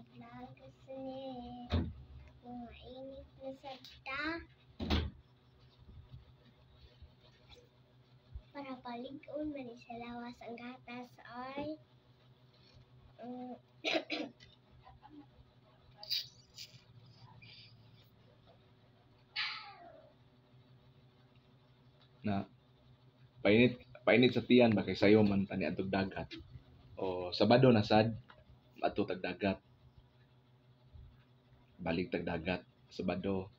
vlog kasi mainit na sadta. Para paligon man sa lawas ang gatas ay na painit sa tiyan ba kay sayo man tani adtog dagat o Sabado na sad adto tag dagat balik tag dagat Sabado.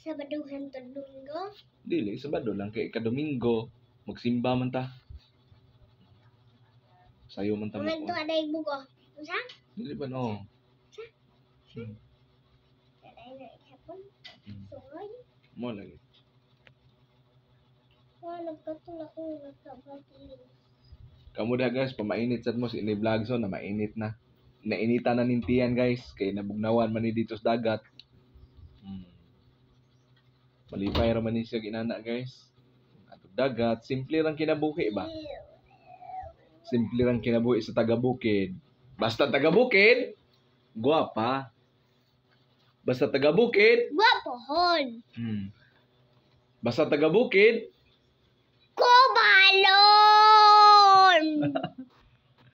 Sabado hangtod Linggo. Dili Sabado lang kay kadomingo magsimba man ta sayo man ta Mga ito mo aday bugo. Usa? dili ba no Aday na ikapon. Hmm. Sungoy. Mo lagi Wala nagkatulak ko nagkabati. kamo da guys pamainit sad mo si ini vlog so na mainit na nainita na nintiyan guys kay nabugnawan man ni dito sa dagat. Malipay ra man ni siya ginana guys atog dagat simple lang kinabuhi ba simple lang kinabuhi sa taga-bukid basta taga-bukid guwapa basta taga-bukid Gwapohon. basta taga-bukid Kubalon!